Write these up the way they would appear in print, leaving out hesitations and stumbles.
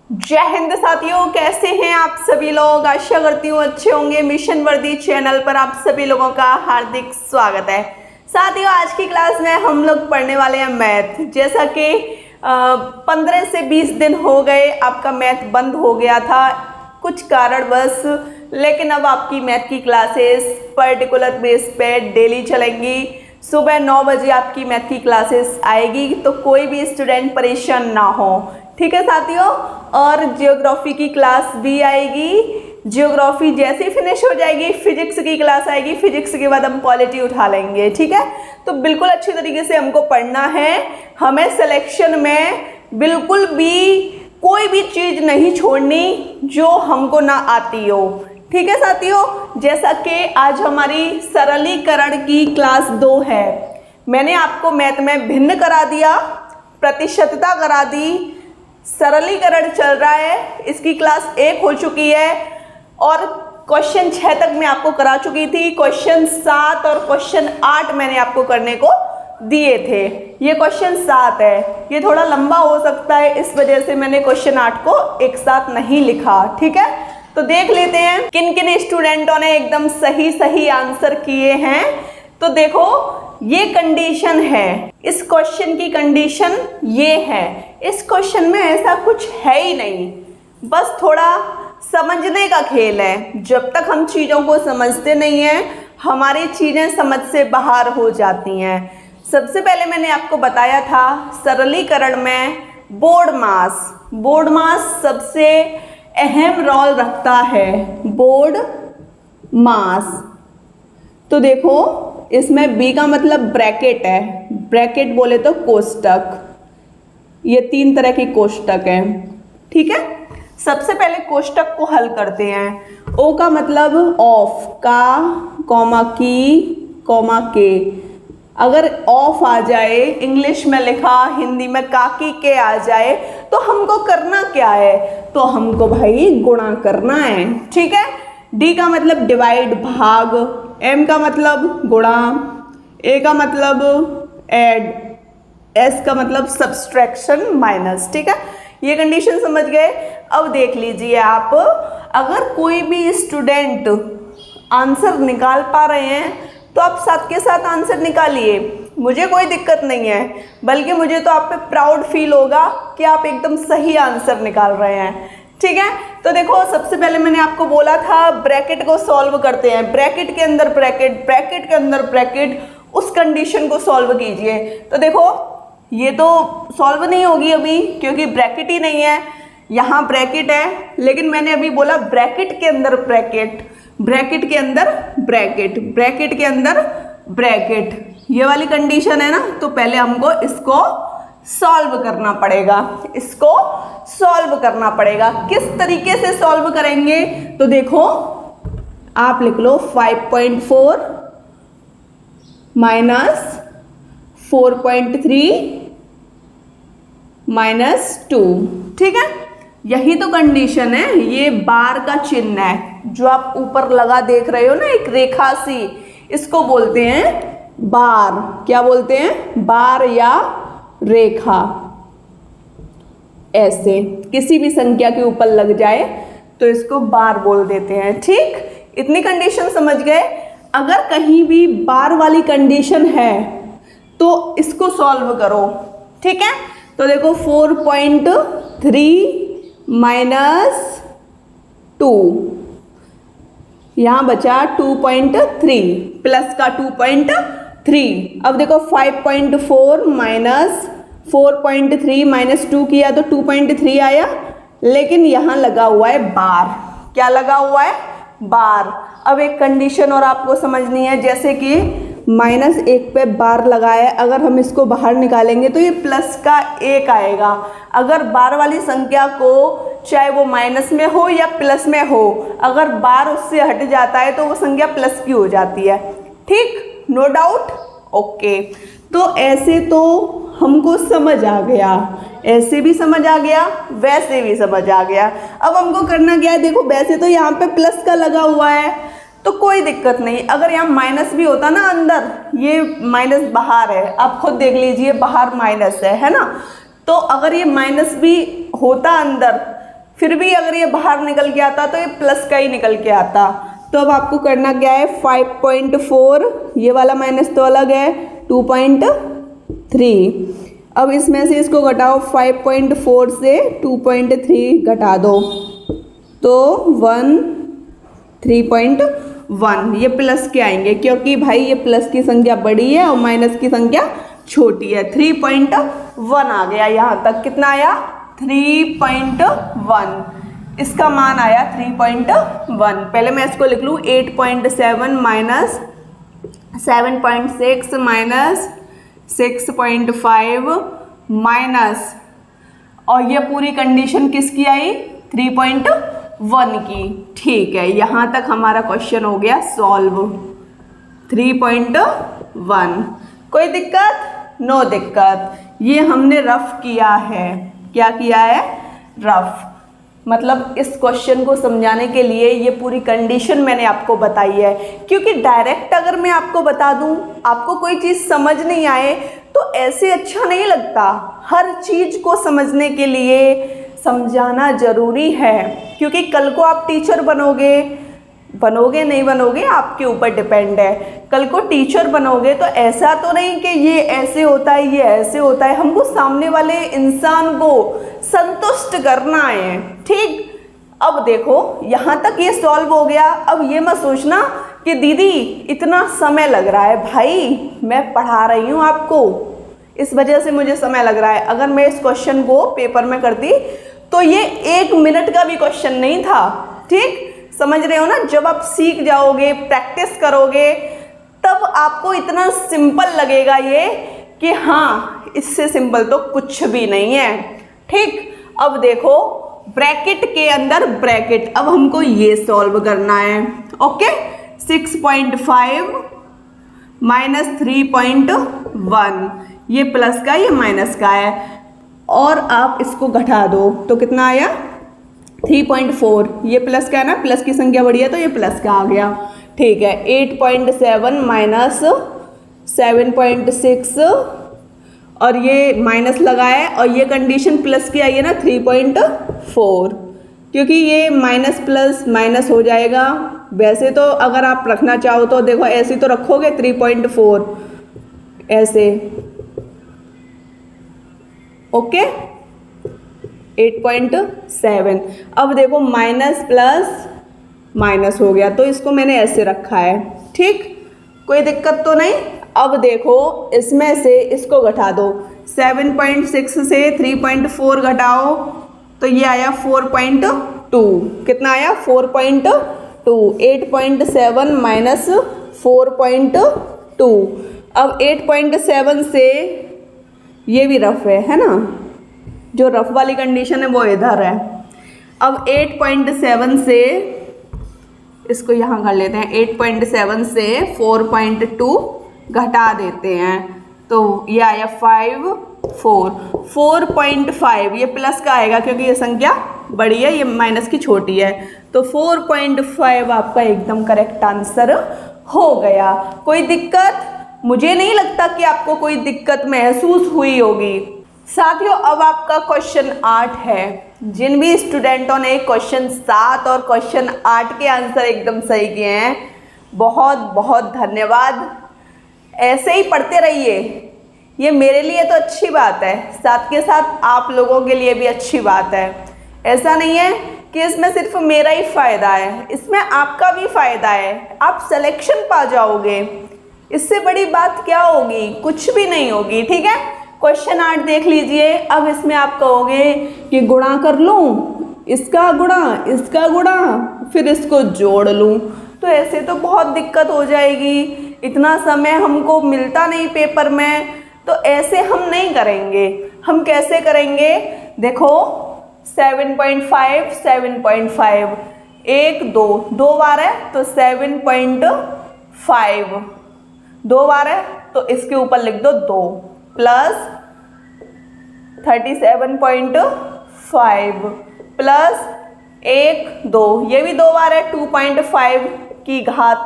जय हिंद साथियों, कैसे हैं आप सभी लोग। आशा करती हूँ अच्छे होंगे। मिशन वर्दी चैनल पर आप सभी लोगों का हार्दिक स्वागत है। साथियों, आज की क्लास में हम लोग पढ़ने वाले हैं मैथ। जैसा कि 15 से 20 दिन हो गए आपका मैथ बंद हो गया था कुछ कारणवश, लेकिन अब आपकी मैथ की क्लासेस पर्टिकुलर बेस पे डेली चलेंगी। सुबह 9 बजे आपकी मैथ की क्लासेस आएगी, तो कोई भी स्टूडेंट परेशान ना हो, ठीक है साथियों। और जियोग्राफी की क्लास भी आएगी। जियोग्राफी जैसे ही फिनिश हो जाएगी, फिजिक्स की क्लास आएगी। फिजिक्स के बाद हम पॉलिटी उठा लेंगे, ठीक है। तो बिल्कुल अच्छी तरीके से हमको पढ़ना है। हमें सिलेक्शन में बिल्कुल भी कोई भी चीज़ नहीं छोड़नी जो हमको ना आती हो, ठीक है साथियों। जैसा कि आज हमारी सरलीकरण की क्लास 2 है। मैंने आपको मैथ में भिन्न करा दिया, प्रतिशतता करा दी, सरलीकरण चल रहा है, इसकी क्लास 1 हो चुकी है और क्वेश्चन 6 तक मैं आपको करा चुकी थी। क्वेश्चन 7 और क्वेश्चन 8 मैंने आपको करने को दिए थे। ये क्वेश्चन 7 है, ये थोड़ा लंबा हो सकता है, इस वजह से मैंने क्वेश्चन 8 को एक साथ नहीं लिखा, ठीक है। तो देख लेते हैं किन किन स्टूडेंटों ने एकदम सही आंसर किए हैं। तो देखो, ये कंडीशन है, इस क्वेश्चन की कंडीशन ये है। इस क्वेश्चन में ऐसा कुछ है ही नहीं, बस थोड़ा समझने का खेल है। जब तक हम चीज़ों को समझते नहीं हैं, हमारी चीज़ें समझ से बाहर हो जाती हैं। सबसे पहले मैंने आपको बताया था सरलीकरण में बोर्ड मास सबसे अहम रोल रखता है। बोर्ड मास, तो देखो इसमें बी का मतलब ब्रैकेट है। ब्रैकेट बोले तो कोष्टक, ये 3 तरह के कोष्टक हैं, ठीक है। सबसे पहले कोष्टक को हल करते हैं। ओ का मतलब ऑफ, का कॉमा की कॉमा के। अगर ऑफ आ जाए, इंग्लिश में लिखा, हिंदी में काकी के आ जाए, तो हमको करना क्या है? तो हमको भाई गुणा करना है, ठीक है। डी का मतलब डिवाइड, भाग। एम का मतलब गुणा। ए का मतलब ऐड। एस का मतलब सब्सट्रैक्शन, माइनस, ठीक है। ये कंडीशन समझ गए। अब देख लीजिए आप, अगर कोई भी स्टूडेंट आंसर निकाल पा रहे हैं तो आप साथ के साथ आंसर निकालिए, मुझे कोई दिक्कत नहीं है। बल्कि मुझे तो आप पे प्राउड फील होगा कि आप एकदम सही आंसर निकाल रहे हैं, ठीक है। तो देखो, सबसे पहले मैंने आपको बोला था ब्रैकेट को सॉल्व करते हैं। ब्रैकेट के अंदर ब्रैकेट, ब्रैकेट के अंदर ब्रैकेट, उस कंडीशन को सॉल्व कीजिए। तो देखो, ये तो सॉल्व नहीं होगी अभी क्योंकि ब्रैकेट ही नहीं है। यहाँ ब्रैकेट है, लेकिन मैंने अभी बोला ब्रैकेट के अंदर ब्रैकेट, ब्रैकेट के अंदर ब्रैकेट, ब्रैकेट के अंदर ब्रैकेट, ये वाली कंडीशन है ना। तो पहले हमको इसको सॉल्व करना पड़ेगा, इसको सॉल्व करना पड़ेगा। किस तरीके से सॉल्व करेंगे? तो देखो, आप लिख लो 5.4 माइनस 4.3 माइनस 2, ठीक है। यही तो कंडीशन है। ये बार का चिन्ह है जो आप ऊपर लगा देख रहे हो ना, एक रेखा सी, इसको बोलते हैं बार। क्या बोलते हैं? बार या रेखा। ऐसे किसी भी संख्या के ऊपर लग जाए तो इसको बार बोल देते हैं, ठीक। इतनी कंडीशन समझ गए। अगर कहीं भी बार वाली कंडीशन है तो इसको सॉल्व करो, ठीक है। तो देखो 4.3 माइनस 2, यहाँ बचा 2.3 प्लस का 2.3। अब देखो 5.4 माइनस 4.3 माइनस 2 किया तो 2.3 आया, लेकिन यहाँ लगा हुआ है बार। क्या लगा हुआ है? बार। अब एक कंडीशन और आपको समझनी है, जैसे कि -1 पे बार लगाया, अगर हम इसको बाहर निकालेंगे तो ये प्लस का 1 आएगा। अगर बार वाली संख्या को, चाहे वो माइनस में हो या प्लस में हो, अगर बार उससे हट जाता है तो वो संख्या प्लस की हो जाती है, ठीक। No doubt, okay. तो ऐसे तो हमको समझ आ गया, ऐसे भी समझ आ गया, वैसे भी समझ आ गया। अब हमको करना क्या है? देखो, वैसे तो यहाँ पे प्लस का लगा हुआ है तो कोई दिक्कत नहीं। अगर यहाँ माइनस भी होता ना अंदर, ये माइनस बाहर है, आप खुद देख लीजिए, बाहर माइनस है ना। तो अगर ये माइनस भी होता अंदर फिर भी अगर ये बाहर निकल के आता तो ये प्लस का ही निकल के आता। तो अब आपको करना क्या है, 5.4, ये वाला माइनस तो अलग है, 2.3। अब इसमें से इसको घटाओ, 5.4 से 2.3 घटा दो तो 3.1। ये प्लस के आएंगे क्योंकि भाई ये प्लस की संख्या बड़ी है और माइनस की संख्या छोटी है। 3.1 आ गया यहाँ तक। कितना आया, 3.1। इसका मान आया 3.1। पहले मैं इसको लिख लूँ, 8.7 माइनस 7.6 माइनस 6.5 माइनस, और ये पूरी कंडीशन किसकी आई, 3.1 की। ठीक है, यहाँ तक हमारा क्वेश्चन हो गया सॉल्व। 3.1। कोई दिक्कत? नो दिक्कत। ये हमने रफ किया है। क्या किया है, रफ। मतलब इस क्वेश्चन को समझाने के लिए ये पूरी कंडीशन मैंने आपको बताई है, क्योंकि डायरेक्ट अगर मैं आपको बता दूं, आपको कोई चीज़ समझ नहीं आए तो ऐसे अच्छा नहीं लगता। हर चीज़ को समझने के लिए समझाना ज़रूरी है, क्योंकि कल को आप टीचर बनोगे नहीं बनोगे आपके ऊपर डिपेंड है। कल को टीचर बनोगे तो ऐसा तो नहीं कि ये ऐसे होता है, ये ऐसे होता है। हमको सामने वाले इंसान को संतुष्ट करना है। ठीक, अब देखो यहाँ तक ये सॉल्व हो गया। अब ये मत सोचना कि दीदी इतना समय लग रहा है। भाई मैं पढ़ा रही हूँ आपको, इस वजह से मुझे समय लग रहा है। अगर मैं इस क्वेश्चन को पेपर में करती तो ये 1 मिनट का भी क्वेश्चन नहीं था। ठीक, समझ रहे हो ना। जब आप सीख जाओगे, प्रैक्टिस करोगे, तब आपको इतना सिंपल लगेगा ये कि हाँ, इससे सिंपल तो कुछ भी नहीं है। ठीक, अब देखो ब्रैकेट के अंदर ब्रैकेट, अब हमको ये सॉल्व करना है। ओके, 6.5 माइनस 3.1, ये प्लस का, ये माइनस का है, और आप इसको घटा दो तो कितना आया, 3.4। ये प्लस का है ना, प्लस की संख्या बड़ी है तो ये प्लस का आ गया। ठीक है, 8.7 माइनस 7.6, और ये माइनस लगा है, और ये कंडीशन प्लस की आई है ना, 3.4, क्योंकि ये माइनस प्लस माइनस हो जाएगा। वैसे तो अगर आप रखना चाहो तो देखो ऐसे तो रखोगे 3.4 ऐसे। ओके, 8.7। अब देखो माइनस प्लस माइनस हो गया तो इसको मैंने ऐसे रखा है। ठीक, कोई दिक्कत तो नहीं। अब देखो इसमें से इसको घटा दो, 7.6 से 3.4 घटाओ तो ये आया 4.2। कितना आया, 4.2। 8.7 माइनस 4.2। अब 8.7 से ये भी रफ है ना, जो रफ वाली कंडीशन है वो इधर है। अब 8.7 से इसको यहाँ कर लेते हैं, 8.7 से 4.2 घटा देते हैं तो ये आया 4.5। ये प्लस का आएगा क्योंकि ये संख्या बड़ी है, ये माइनस की छोटी है। तो 4.5 आपका एकदम करेक्ट आंसर हो गया। कोई दिक्कत? मुझे नहीं लगता कि आपको कोई दिक्कत महसूस हुई होगी। साथियों, अब आपका क्वेश्चन 8 है। जिन भी स्टूडेंटों ने क्वेश्चन 7 और क्वेश्चन 8 के आंसर एकदम सही किए हैं, बहुत बहुत धन्यवाद। ऐसे ही पढ़ते रहिए, ये मेरे लिए तो अच्छी बात है, साथ के साथ आप लोगों के लिए भी अच्छी बात है। ऐसा नहीं है कि इसमें सिर्फ मेरा ही फ़ायदा है, इसमें आपका भी फ़ायदा है। आप सिलेक्शन पा जाओगे, इससे बड़ी बात क्या होगी, कुछ भी नहीं होगी। ठीक है, क्वेश्चन 8 देख लीजिए। अब इसमें आप कहोगे कि गुणा कर लूँ, इसका गुणा फिर इसको जोड़ लूँ, तो ऐसे तो बहुत दिक्कत हो जाएगी। इतना समय हमको मिलता नहीं पेपर में, तो ऐसे हम नहीं करेंगे। हम कैसे करेंगे, देखो 7.5 1 2 बार है तो 7.5, 2 बार है तो इसके ऊपर लिख दो 2 प्लस 37.5 प्लस 1 2, ये भी 2 बार है, 2.5 की घात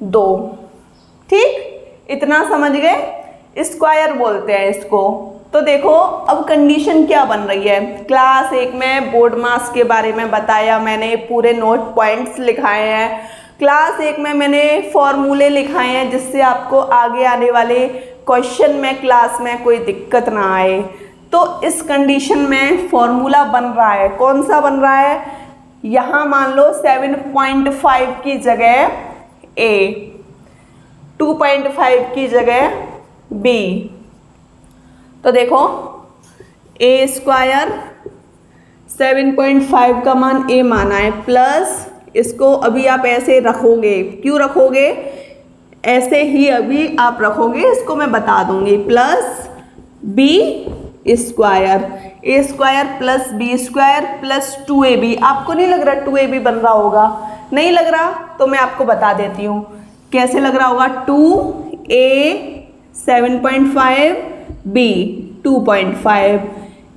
2। ठीक, इतना समझ गए। स्क्वायर बोलते हैं इसको। तो देखो अब कंडीशन क्या बन रही है। क्लास 1 में बोर्ड मास के बारे में बताया मैंने, पूरे नोट पॉइंट्स लिखाए हैं। क्लास 1 में मैंने फॉर्मूले लिखाए हैं जिससे आपको आगे आने वाले क्वेश्चन में क्लास में कोई दिक्कत ना आए। तो इस कंडीशन में फॉर्मूला बन रहा है, कौन सा बन रहा है, यहाँ मान लो 7.5 की जगह A, 2.5 की जगह B। तो देखो A स्क्वायर 7.5 का मान A माना है, प्लस इसको अभी आप ऐसे रखोगे, क्यों रखोगे, ऐसे ही अभी आप रखोगे, इसको मैं बता दूंगी, plus B square, A square plus B square plus 2AB। आपको नहीं लग रहा 2AB बन रहा होगा, नहीं लग रहा तो मैं आपको बता देती हूँ कैसे लग रहा होगा। 2A 7.5 B 2.5,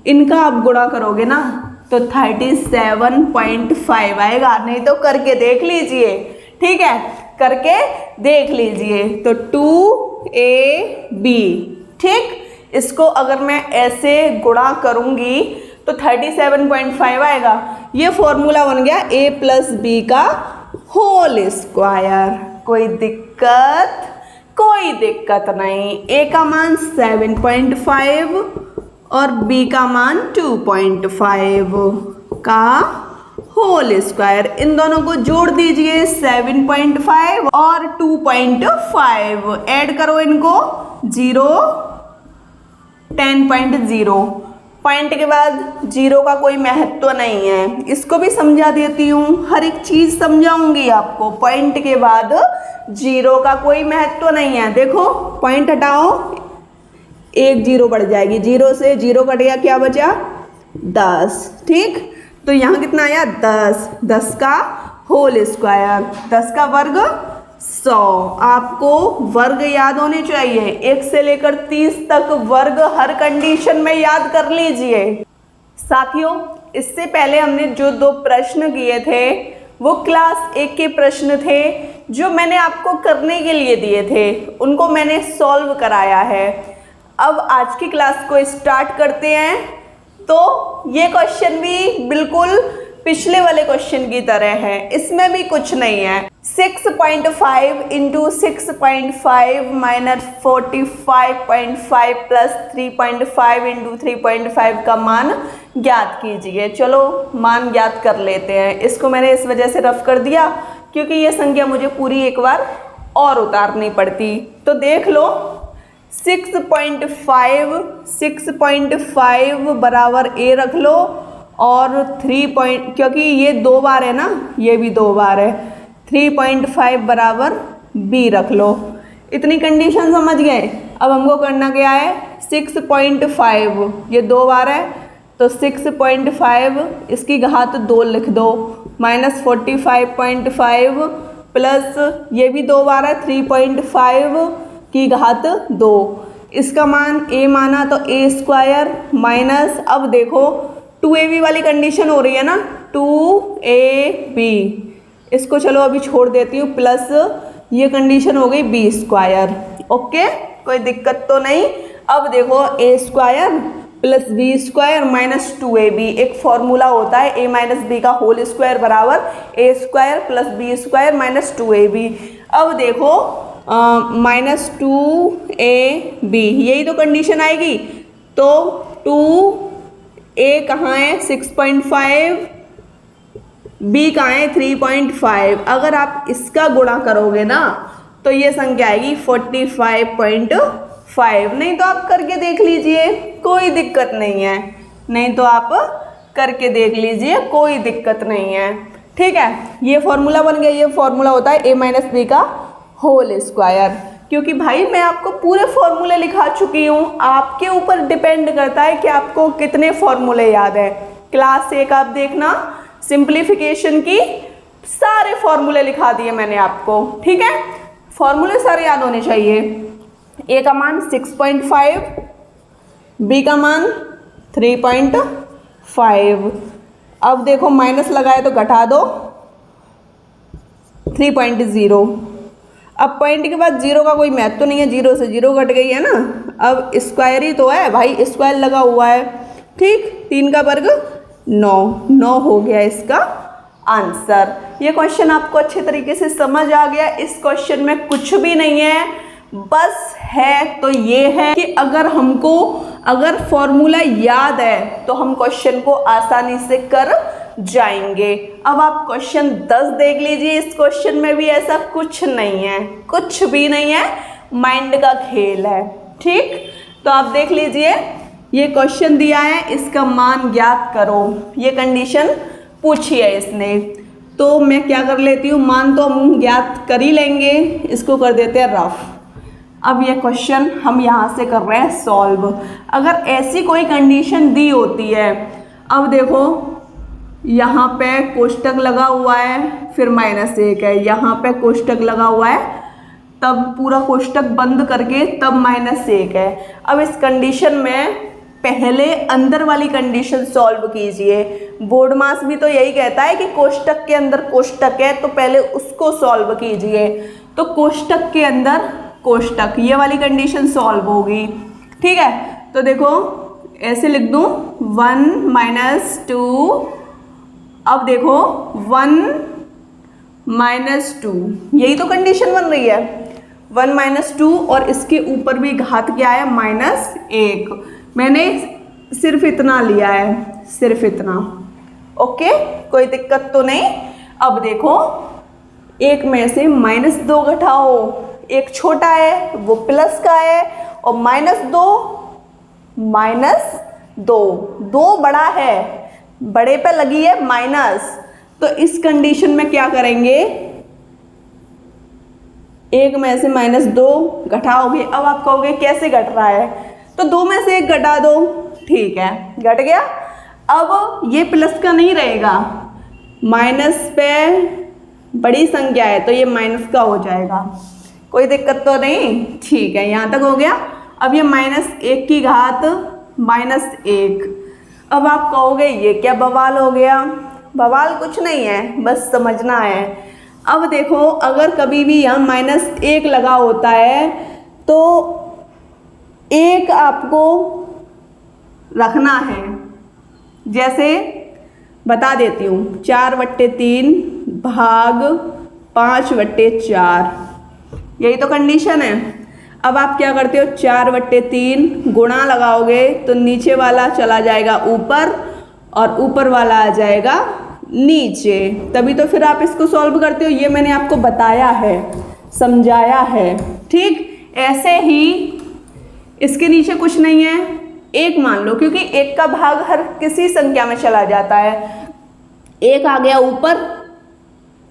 इनका आप गुणा करोगे ना तो 37.5 आएगा, नहीं तो करके देख लीजिए, ठीक है, करके देख लीजिए। तो 2AB, ठीक, इसको अगर मैं ऐसे गुणा करूंगी तो 37.5 आएगा। ये फॉर्मूला बन गया A प्लस B का होल स्क्वायर। कोई दिक्कत, कोई दिक्कत नहीं। A का मान 7.5 और B का मान 2.5 का होल स्क्वायर, इन दोनों को जोड़ दीजिए, 7.5 और 2.5 ऐड करो इनको, 0 10.0, पॉइंट के बाद 0 का कोई महत्व नहीं है। इसको भी समझा देती हूँ, हर एक चीज समझाऊंगी आपको। पॉइंट के बाद 0 का कोई महत्व नहीं है। देखो पॉइंट हटाओ, 1 0 बढ़ जाएगी, 0 से 0 कट गया, क्या बचा 10, ठीक। तो यहाँ कितना आया 10, 10 का होल स्क्वायर, 10 का वर्ग 100। आपको वर्ग याद होने चाहिए, 1 से लेकर 30 तक वर्ग हर कंडीशन में याद कर लीजिए। साथियों इससे पहले हमने जो 2 प्रश्न किए थे वो क्लास 1 के प्रश्न थे जो मैंने आपको करने के लिए दिए थे, उनको मैंने सॉल्व कराया है। अब आज की क्लास को स्टार्ट करते हैं। तो ये क्वेश्चन भी बिल्कुल पिछले वाले क्वेश्चन की तरह है, इसमें भी कुछ नहीं है। 6.5 इंटू 6.5 माइनस 45.5 प्लस 3.5 इंटू 3.5 का मान ज्ञात कीजिए। चलो मान ज्ञात कर लेते हैं। इसको मैंने इस वजह से रफ कर दिया क्योंकि ये संख्या मुझे पूरी एक बार और उतारनी पड़ती। तो देख लो 6.5 बराबर A रख लो और 3 क्योंकि ये 2 बार है ना, ये भी 2 बार है, 3.5 बराबर B रख लो। इतनी कंडीशन समझ गए। अब हमको करना क्या है, 6.5 ये 2 बार है तो 6.5 इसकी घात 2 लिख दो, माइनस 45.5 प्लस ये भी 2 बार है 3.5 की घात 2, इसका मान A माना तो A स्क्वायर माइनस, अब देखो 2AB वाली कंडीशन हो रही है ना, 2AB, इसको चलो अभी छोड़ देती हूँ, प्लस ये कंडीशन हो गई B स्क्वायर। ओके, कोई दिक्कत तो नहीं। अब देखो A square plus B square minus 2AB, एक फॉर्मूला होता है A माइनस B का होल स्क्वायर बराबर A square plus B square minus 2AB। अब देखो माइनस 2AB, यही तो कंडीशन आएगी। तो 2A कहाँ है 6.5, B कहाँ है 3.5। अगर आप इसका गुणा करोगे ना तो ये संख्या आएगी 45.5। नहीं तो आप करके देख लीजिए, कोई दिक्कत नहीं है, नहीं तो आप करके देख लीजिए, कोई दिक्कत नहीं है, ठीक है। ये फॉर्मूला बन गया, ये फॉर्मूला होता है A माइनस B का होल स्क्वायर। क्योंकि भाई मैं आपको पूरे फॉर्मूले लिखा चुकी हूँ, आपके ऊपर डिपेंड करता है कि आपको कितने फॉर्मूले याद है। क्लास 1 आप देखना, सिंप्लीफिकेशन की सारे फॉर्मूले लिखा दिए मैंने आपको, ठीक है। फॉर्मूले सारे याद होने चाहिए। A का मान 6.5, B का मान 3.5। अब देखो माइनस लगाए तो घटा दो 3.0। अब पॉइंट के बाद जीरो का कोई महत्व तो नहीं है, जीरो से जीरो कट गई है ना। अब स्क्वायर ही तो है भाई, स्क्वायर लगा हुआ है, ठीक। 3 का वर्ग 9, 9 हो गया इसका आंसर। ये क्वेश्चन आपको अच्छे तरीके से समझ आ गया। इस क्वेश्चन में कुछ भी नहीं है, बस है तो ये है कि अगर फॉर्मूला याद है तो हम क्वेश्चन को आसानी से कर जाएंगे। अब आप क्वेश्चन 10 देख लीजिए। इस क्वेश्चन में भी ऐसा कुछ नहीं है, कुछ भी नहीं है, माइंड का खेल है, ठीक। तो आप देख लीजिए, ये क्वेश्चन दिया है, इसका मान ज्ञात करो, ये कंडीशन पूछी है इसने। तो मैं क्या कर लेती हूँ, मान तो हम ज्ञात कर ही लेंगे, इसको कर देते हैं रफ। अब ये क्वेश्चन हम यहाँ से कर रहे हैं सॉल्व। अगर ऐसी कोई कंडीशन दी होती है, अब देखो यहाँ पे कोष्टक लगा हुआ है, फिर -1 है, यहाँ पे कोष्टक लगा हुआ है, तब पूरा कोष्टक बंद करके तब -1 है। अब इस कंडीशन में पहले अंदर वाली कंडीशन सॉल्व कीजिए। बोर्ड मास भी तो यही कहता है कि कोष्टक के अंदर कोष्टक है तो पहले उसको सॉल्व कीजिए। तो कोष्टक के अंदर कोष्टक, ये वाली कंडीशन सॉल्व होगी, ठीक है। तो देखो ऐसे लिख दूं 1 - 2, अब देखो 1 - 2, यही तो कंडीशन बन रही है, 1 - 2 और इसके ऊपर भी घात क्या है -1। मैंने सिर्फ इतना लिया है, सिर्फ इतना, ओके, कोई दिक्कत तो नहीं। अब देखो एक में से -2 घटाओ, एक छोटा है वो प्लस का है और -2 बड़ा है, बड़े पे लगी है माइनस। तो इस कंडीशन में क्या करेंगे, एक में से -2 घटाओगे। अब आप कहोगे कैसे घट रहा है, तो 2 में से 1 घटा दो, ठीक है, घट गया। अब ये प्लस का नहीं रहेगा, माइनस पे बड़ी संख्या है तो ये माइनस का हो जाएगा, कोई दिक्कत तो नहीं, ठीक है, यहाँ तक हो गया। अब ये -1 की घात -1। अब आप कहोगे ये क्या बवाल हो गया, बवाल कुछ नहीं है, बस समझना है। अब देखो अगर कभी भी यहाँ -1 लगा होता है तो 1 आपको रखना है, जैसे बता देती हूँ 4/3 भाग 5/4, यही तो कंडीशन है। अब आप क्या करते हो, 4/3 गुणा लगाओगे तो नीचे वाला चला जाएगा ऊपर और ऊपर वाला आ जाएगा नीचे, तभी तो फिर आप इसको सॉल्व करते हो। ये मैंने आपको बताया है, समझाया है, ठीक। ऐसे ही इसके नीचे कुछ नहीं है, 1 मान लो, क्योंकि 1 का भाग हर किसी संख्या में चला जाता है। 1 आ गया ऊपर,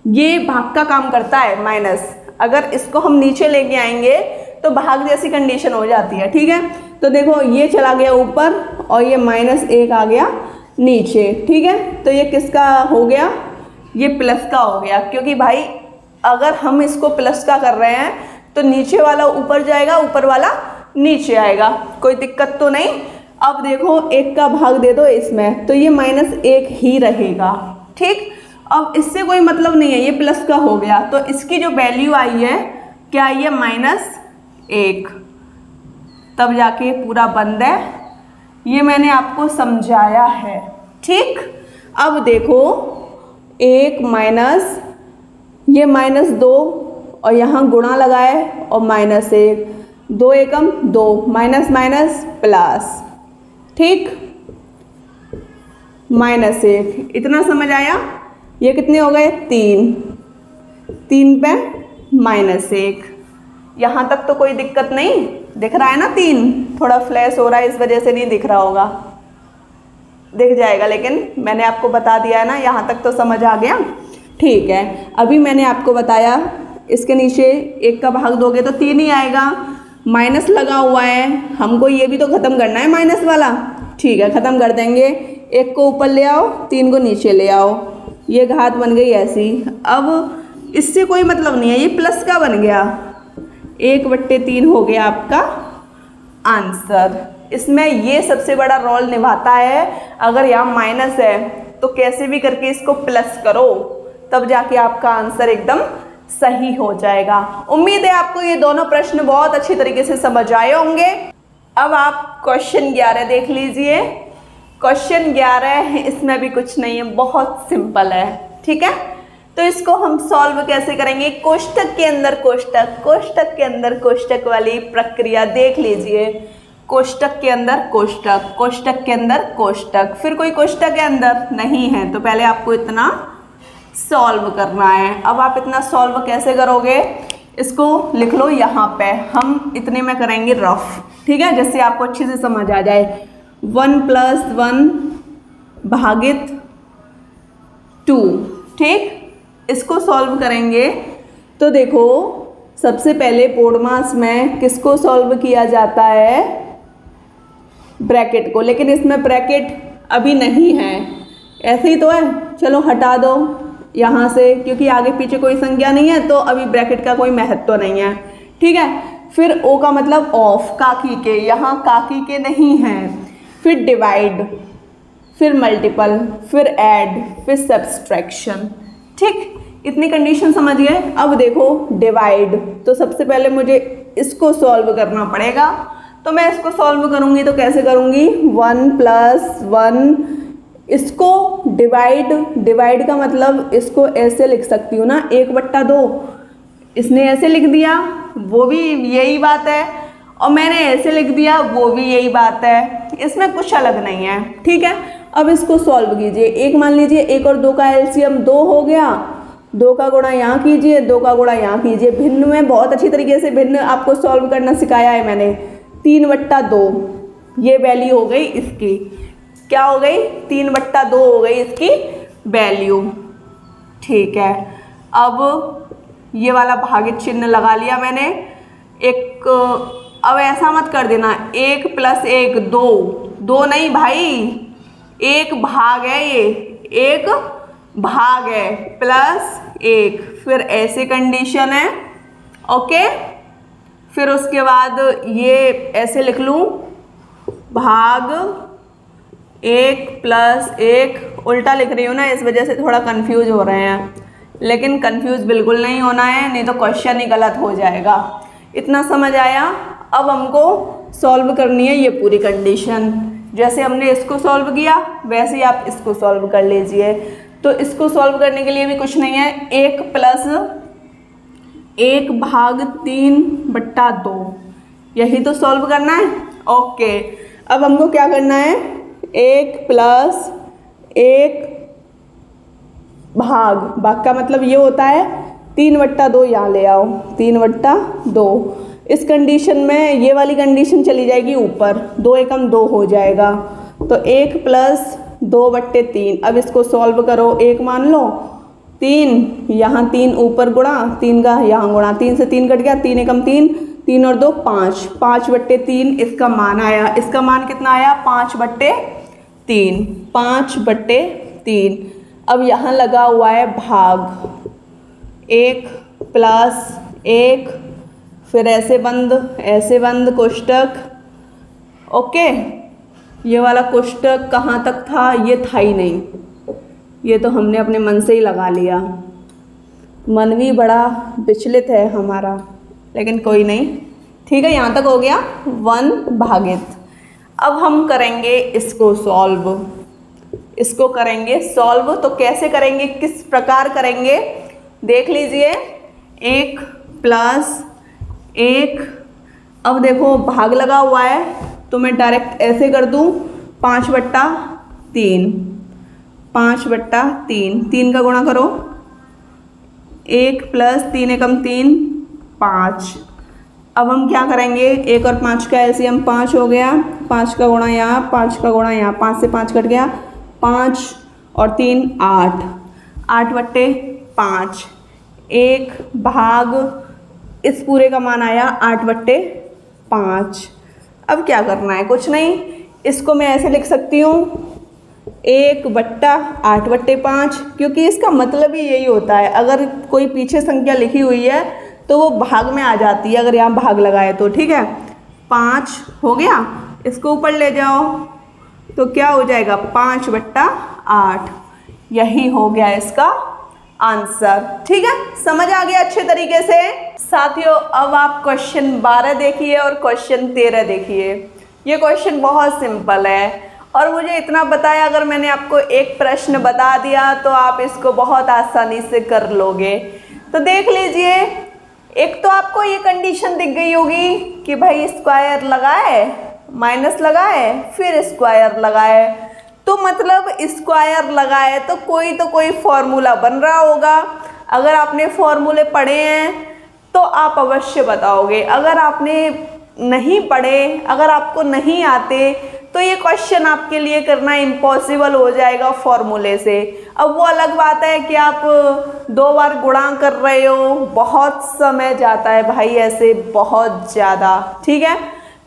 ये भाग का काम करता है माइनस, अगर इसको हम नीचे लेके आएंगे तो भाग जैसी कंडीशन हो जाती है, ठीक है। तो देखो ये चला गया ऊपर और ये -1 आ गया नीचे, ठीक है। तो ये किसका हो गया, ये प्लस का हो गया, क्योंकि भाई अगर हम इसको प्लस का कर रहे हैं तो नीचे वाला ऊपर जाएगा, ऊपर वाला नीचे आएगा, कोई दिक्कत तो नहीं। अब देखो 1 का भाग दे दो इसमें तो ये -1 ही रहेगा, ठीक। अब इससे कोई मतलब नहीं है, ये प्लस का हो गया, तो इसकी जो वैल्यू आई है क्या आई है -1, तब जाके पूरा बंद है। ये मैंने आपको समझाया है, ठीक। अब देखो 1 माइनस ये -2 और यहाँ गुणा लगाए और -1, 2 एकम 2, माइनस माइनस प्लस, ठीक, -1, इतना समझ आया। ये कितने हो गए 3 पे -1, यहाँ तक तो कोई दिक्कत नहीं, दिख रहा है ना 3, थोड़ा फ्लैश हो रहा है इस वजह से नहीं दिख रहा होगा, दिख जाएगा, लेकिन मैंने आपको बता दिया है ना, यहाँ तक तो समझ आ गया, ठीक है। अभी मैंने आपको बताया इसके नीचे 1 का भाग दोगे तो 3 ही आएगा, माइनस लगा हुआ है, हमको ये भी तो ख़त्म करना है माइनस वाला, ठीक है, ख़त्म कर देंगे। 1 को ऊपर ले आओ, 3 को नीचे ले आओ, ये घात बन गई ऐसी। अब इससे कोई मतलब नहीं है, ये प्लस का बन गया, 1/3 हो गया आपका आंसर। इसमें ये सबसे बड़ा रोल निभाता है, अगर यहाँ माइनस है तो कैसे भी करके इसको प्लस करो, तब जाके आपका आंसर एकदम सही हो जाएगा। उम्मीद है आपको ये दोनों प्रश्न बहुत अच्छी तरीके से समझ आए होंगे। अब आप क्वेश्चन 11 देख लीजिए। क्वेश्चन 11 इसमें भी कुछ नहीं है, बहुत सिंपल है, ठीक है। तो इसको हम सॉल्व कैसे करेंगे, कोष्टक के अंदर कोष्टक, कोष्टक के अंदर कोष्टक वाली प्रक्रिया देख लीजिए। कोष्टक के अंदर कोष्टक, कोष्टक के अंदर कोष्टक, फिर कोई कोष्टक के अंदर नहीं है, तो पहले आपको इतना सॉल्व करना है। अब आप इतना सॉल्व कैसे करोगे, इसको लिख लो यहाँ पे, हम इतने में करेंगे रफ, ठीक है, जिससे आपको अच्छे से समझ आ जाए। 1 + 1 भागित 2, ठीक। इसको सॉल्व करेंगे तो देखो सबसे पहले बोर्ड मास में किसको सॉल्व किया जाता है, ब्रैकेट को, लेकिन इसमें ब्रैकेट अभी नहीं है, ऐसे ही तो है, चलो हटा दो यहाँ से, क्योंकि आगे पीछे कोई संख्या नहीं है तो अभी ब्रैकेट का कोई महत्व नहीं है, ठीक है। फिर ओ का मतलब ऑफ, काकी के, यहाँ काकी के नहीं है। फिर डिवाइड, फिर मल्टीपल, फिर ऐड, फिर सब्सट्रैक्शन, ठीक। इतनी कंडीशन समझ गए। अब देखो डिवाइड, तो सबसे पहले मुझे इसको सॉल्व करना पड़ेगा, तो मैं इसको सॉल्व करूँगी तो कैसे करूँगी, 1 + 1, इसको डिवाइड, डिवाइड का मतलब इसको ऐसे लिख सकती हूँ ना, 1/2, इसने ऐसे लिख दिया, वो भी यही बात है, और मैंने ऐसे लिख दिया, वो भी यही बात है, इसमें कुछ अलग नहीं है, ठीक है। अब इसको सॉल्व कीजिए। एक मान लीजिए 1 और 2 का एलसीएम 2 हो गया, 2 का गुणा यहाँ कीजिए, 2 का गुणा यहाँ कीजिए। भिन्न में बहुत अच्छी तरीके से भिन्न आपको सॉल्व करना सिखाया है मैंने। 3/2 ये वैल्यू हो गई इसकी, क्या हो गई, 3/2 हो गई इसकी वैल्यू, ठीक है। अब ये वाला भागित चिन्ह लगा लिया मैंने। एक, अब ऐसा मत कर देना 1 + 1 2, 2 नहीं भाई, 1 भाग है, ये 1 भाग है, +1, फिर ऐसे कंडीशन है, ओके। फिर उसके बाद ये ऐसे लिख लूँ, भाग 1 + 1, उल्टा लिख रही हूँ ना, इस वजह से थोड़ा कंफ्यूज हो रहे हैं, लेकिन कंफ्यूज बिल्कुल नहीं होना है, नहीं तो क्वेश्चन ही गलत हो जाएगा। इतना समझ आया। अब हमको सॉल्व करनी है ये पूरी कंडीशन, जैसे हमने इसको सॉल्व किया वैसे ही आप इसको सॉल्व कर लीजिए। तो इसको सॉल्व करने के लिए भी कुछ नहीं है, 1 + 1 भाग 3/2, यही तो सॉल्व करना है, ओके। अब हमको क्या करना है, 1 + 1 भाग का मतलब ये होता है 3/2, यहाँ ले आओ, 3/2। इस कंडीशन में ये वाली कंडीशन चली जाएगी ऊपर, 2 एकम 2 हो जाएगा, तो 1 + 2/3। अब इसको सॉल्व करो, 1 मान लो, 3 यहाँ 3 ऊपर गुणा, 3 का यहाँ गुणा, 3 से 3 कट गया, 3 एकम 3, 3 और 2 5, 5/3 इसका मान आया। इसका मान कितना आया, 5/3, 5/3। अब यहाँ लगा हुआ है भाग, 1 + 1, फिर ऐसे बंद कोष्टक, ओके। ये वाला कोष्टक कहाँ तक था, ये था ही नहीं, ये तो हमने अपने मन से ही लगा लिया, मन भी बड़ा विचलित है हमारा, लेकिन कोई नहीं, ठीक है, यहाँ तक हो गया 1 भागित। अब हम करेंगे इसको सॉल्व, इसको करेंगे सॉल्व, तो कैसे करेंगे, किस प्रकार करेंगे, देख लीजिए। 1 + 1, अब देखो भाग लगा हुआ है तो मैं डायरेक्ट ऐसे कर दूँ, 5/3, 5/3, 3 का गुणा करो, 1 + 3 एकम 3, 5। अब हम क्या करेंगे, 1 और 5 का एलसीएम 5 हो गया, 5 का गुणा यहाँ, 5 का गुणा यहाँ, 5 से 5 कट गया, 5 और 3 8, 8/5, 1 भाग, इस पूरे का मान आया 8/5। अब क्या करना है, कुछ नहीं, इसको मैं ऐसे लिख सकती हूँ 1/8/5, क्योंकि इसका मतलब ही यही होता है, अगर कोई पीछे संख्या लिखी हुई है तो वो भाग में आ जाती है, अगर यहाँ भाग लगाए तो, ठीक है। 5 हो गया, इसको ऊपर ले जाओ तो क्या हो जाएगा, 5/8, यही हो गया इसका आंसर। ठीक है, समझ आ गया अच्छे तरीके से साथियों। अब आप क्वेश्चन 12 देखिए और क्वेश्चन 13 देखिए। ये क्वेश्चन बहुत सिंपल है और मुझे इतना पता है, अगर मैंने आपको एक प्रश्न बता दिया तो आप इसको बहुत आसानी से कर लोगे। तो देख लीजिए, एक तो आपको ये कंडीशन दिख गई होगी कि भाई स्क्वायर लगाए, माइनस लगाए, फिर स्क्वायर लगाए, तो मतलब स्क्वायर लगाए तो कोई फॉर्मूला बन रहा होगा। अगर आपने फॉर्मूले पढ़े हैं तो आप अवश्य बताओगे। अगर आपने नहीं पढ़े, अगर आपको नहीं आते, तो ये क्वेश्चन आपके लिए करना इम्पॉसिबल हो जाएगा फॉर्मूले से। अब वो अलग बात है कि आप 2 बार गुणा कर रहे हो, बहुत समय जाता है भाई ऐसे, बहुत ज़्यादा। ठीक है,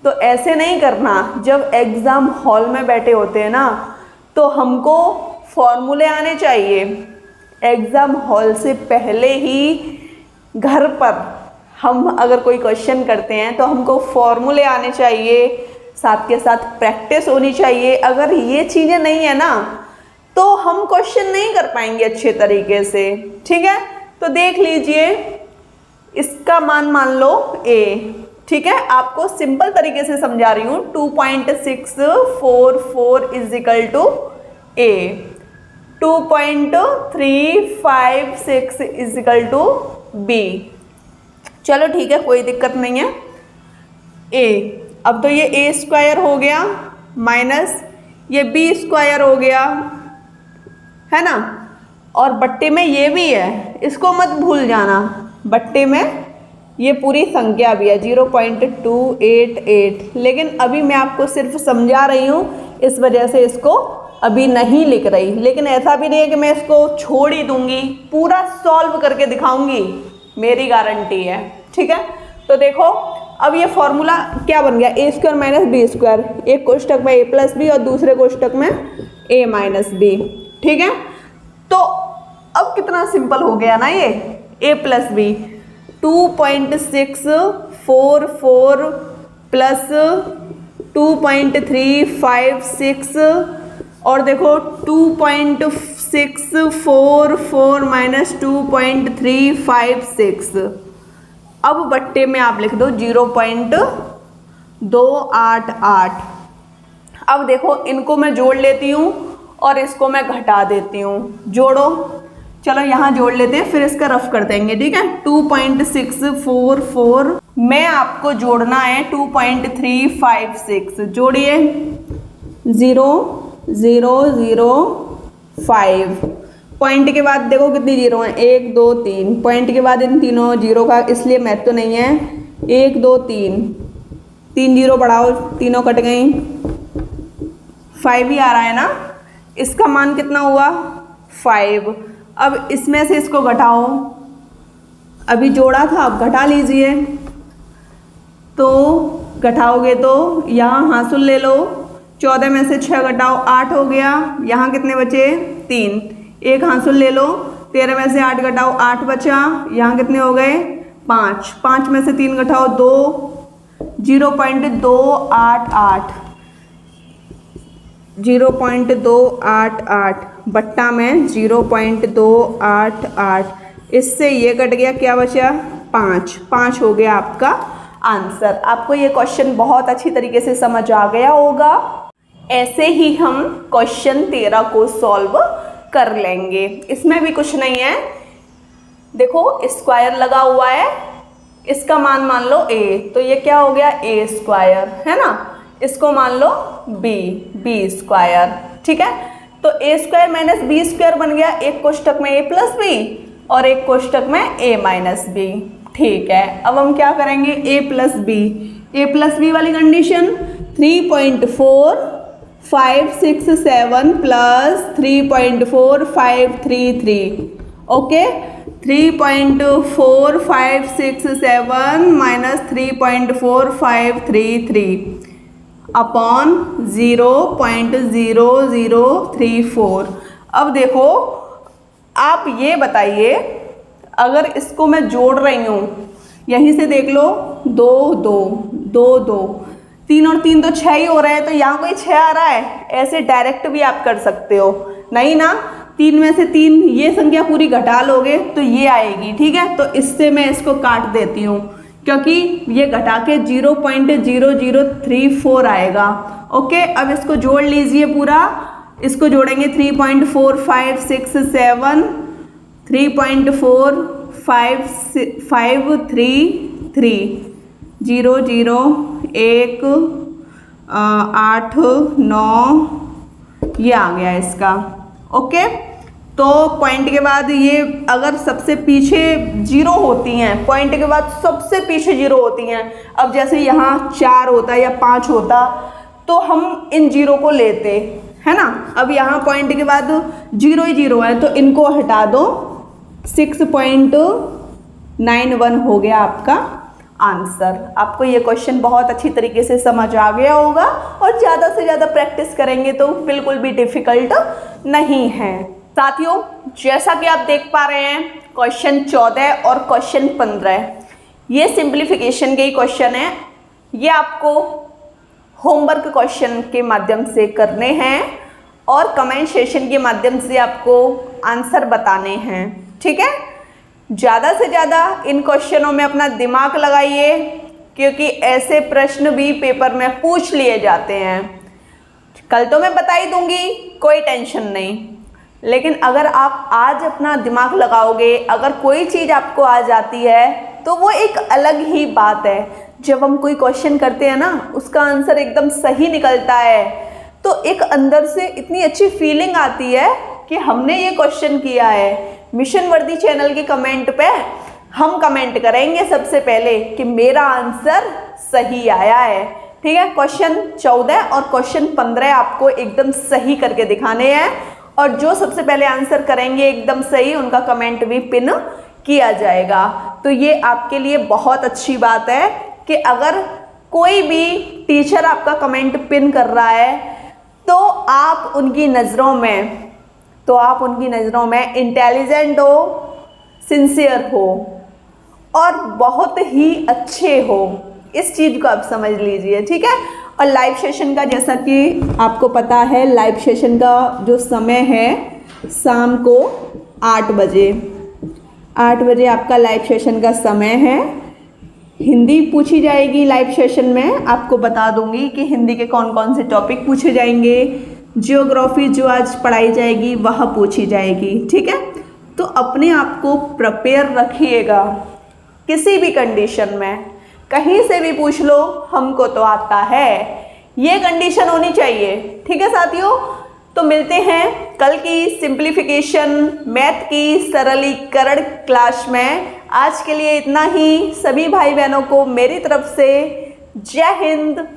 तो ऐसे नहीं करना। जब एग्ज़ाम हॉल में बैठे होते हैं ना, तो हमको फॉर्मूले आने चाहिए। एग्ज़ाम हॉल से पहले ही घर पर हम अगर कोई क्वेश्चन करते हैं तो हमको फॉर्मूले आने चाहिए, साथ के साथ प्रैक्टिस होनी चाहिए। अगर ये चीज़ें नहीं है ना, तो हम क्वेश्चन नहीं कर पाएंगे अच्छे तरीके से। ठीक है, तो देख लीजिए, इसका मान लो a। ठीक है, आपको सिंपल तरीके से समझा रही हूँ। 2.644 is equal to a, 2.356 is equal to b। चलो ठीक है, कोई दिक्कत नहीं है। a, अब तो ये a स्क्वायर हो गया माइनस ये b स्क्वायर हो गया, है ना, और बट्टे में ये भी है, इसको मत भूल जाना। बट्टे में ये पूरी संख्या भी है 0.288, लेकिन अभी मैं आपको सिर्फ समझा रही हूँ, इस वजह से इसको अभी नहीं लिख रही। लेकिन ऐसा भी नहीं है कि मैं इसको छोड़ ही दूंगी, पूरा सॉल्व करके दिखाऊंगी, मेरी गारंटी है। ठीक है, तो देखो अब ये फॉर्मूला क्या बन गया, a square minus b square, एक कोष्टक में a प्लस बी और दूसरे कोष्टक में a माइनस बी। ठीक है, तो अब कितना सिंपल हो गया ना ये, a प्लस बी, 2.644 प्लस 2.356 और देखो 2.644 माइनस 2.356। अब बट्टे में आप लिख दो 0.288। अब देखो इनको मैं जोड़ लेती हूँ और इसको मैं घटा देती हूँ। जोड़ो, चलो यहाँ जोड़ लेते हैं, फिर इसका रफ कर देंगे। ठीक है, 2.644 में आपको जोड़ना है 2.356। जोड़िए 0.005। पॉइंट के बाद देखो कितनी जीरो हैं, 1 2 3। पॉइंट के बाद इन तीनों जीरो का इसलिए महत्व तो नहीं है। 1 2 3, 3 जीरो बढ़ाओ, तीनों कट गई, 5 ही आ रहा है ना। इसका मान कितना हुआ, 5। अब इसमें से इसको घटाओ, अभी जोड़ा था, अब घटा लीजिए। तो घटाओगे तो यहाँ हासिल ले लो, 14 में से 6 घटाओ, 8 हो गया। यहाँ कितने बचे, 3। एक हासिल ले लो, 13 में से 8 घटाओ, 8 बचा। यहाँ कितने हो गए, 5। 5 में से 3 घटाओ, 2। 0.288, 0.288 बट्टा में 0.288। इससे ये कट गया, क्या बचा, 5। 5 हो गया आपका आंसर। आपको ये क्वेश्चन बहुत अच्छी तरीके से समझ आ गया होगा। ऐसे ही हम क्वेश्चन 13 को सॉल्व कर लेंगे। इसमें भी कुछ नहीं है, देखो स्क्वायर लगा हुआ है, इसका मान लो a, तो ये क्या हो गया, a स्क्वायर, है ना। इसको मान लो b स्क्वायर। ठीक है, तो a square minus b square बन गया, एक कोष्टक में a प्लस b और एक कोष्टक में a माइनस b। ठीक है, अब हम क्या करेंगे, a प्लस b वाली condition 3.4567 plus 3.4533। Okay, 3.4567 minus 3.4533 upon 0.0034। अब देखो, आप ये बताइए, अगर इसको मैं जोड़ रही हूँ, यहीं से देख लो, 2 2 2 2, 3 और 3 तो 6 ही हो रहे हैं, तो यहाँ कोई 6 आ रहा है। ऐसे डायरेक्ट भी आप कर सकते हो, नहीं ना, 3 में से 3 ये संख्या पूरी घटा लोगे तो ये आएगी, ठीक है। तो इससे मैं इसको काट देती हूँ क्योंकि ये घटा के 0.0034 आएगा। ओके, अब इसको जोड़ लीजिए पूरा, इसको जोड़ेंगे 3.4567 3.4533 0 0 1 8 9 ये आ गया इसका। ओके, तो पॉइंट के बाद ये अगर सबसे पीछे 0 होती हैं, पॉइंट के बाद सबसे पीछे 0 होती हैं, अब जैसे यहाँ 4 होता या 5 होता तो हम इन 0 को लेते, है ना। अब यहाँ पॉइंट के बाद 0 ही 0 है तो इनको हटा दो, 6.91 हो गया आपका आंसर। आपको ये क्वेश्चन बहुत अच्छी तरीके से समझ आ गया होगा और ज़्यादा से ज़्यादा प्रैक्टिस करेंगे तो बिल्कुल भी डिफ़िकल्ट नहीं है। साथियों, जैसा कि आप देख पा रहे हैं क्वेश्चन 14 और क्वेश्चन 15 ये सिंप्लीफिकेशन के ही क्वेश्चन है। ये आपको होमवर्क क्वेश्चन के माध्यम से करने हैं और कमेंट सेशन के माध्यम से आपको आंसर बताने हैं, ठीक है। ज़्यादा से ज़्यादा इन क्वेश्चनों में अपना दिमाग लगाइए क्योंकि ऐसे प्रश्न भी पेपर में पूछ लिए जाते हैं। कल तो मैं बता ही दूंगी, कोई टेंशन नहीं, लेकिन अगर आप आज अपना दिमाग लगाओगे, अगर कोई चीज़ आपको आ जाती है तो वो एक अलग ही बात है। जब हम कोई क्वेश्चन करते हैं ना, उसका आंसर एकदम सही निकलता है तो एक अंदर से इतनी अच्छी फीलिंग आती है कि हमने ये क्वेश्चन किया है। मिशन वर्दी चैनल के कमेंट पे हम कमेंट करेंगे सबसे पहले कि मेरा आंसर सही आया है, ठीक है। क्वेश्चन 14 और क्वेश्चन 15 आपको एकदम सही करके दिखाने हैं और जो सबसे पहले आंसर करेंगे एकदम सही, उनका कमेंट भी पिन किया जाएगा। तो ये आपके लिए बहुत अच्छी बात है कि अगर कोई भी टीचर आपका कमेंट पिन कर रहा है तो आप उनकी नज़रों में इंटेलिजेंट हो, सिंसियर हो और बहुत ही अच्छे हो। इस चीज़ को आप समझ लीजिए, ठीक है। और लाइव सेशन का, जैसा कि आपको पता है, लाइव सेशन का जो समय है शाम को 8 बजे आपका लाइव सेशन का समय है। हिंदी पूछी जाएगी लाइव सेशन में, आपको बता दूंगी कि हिंदी के कौन कौन से टॉपिक पूछे जाएंगे। जियोग्राफी जो आज पढ़ाई जाएगी वह पूछी जाएगी, ठीक है। तो अपने आप को प्रिपेयर रखिएगा, किसी भी कंडीशन में कहीं से भी पूछ लो, हमको तो आता है, ये कंडीशन होनी चाहिए, ठीक है साथियों। तो मिलते हैं कल की सिंप्लीफिकेशन मैथ की सरलीकरण क्लास में। आज के लिए इतना ही। सभी भाई बहनों को मेरी तरफ से जय हिंद,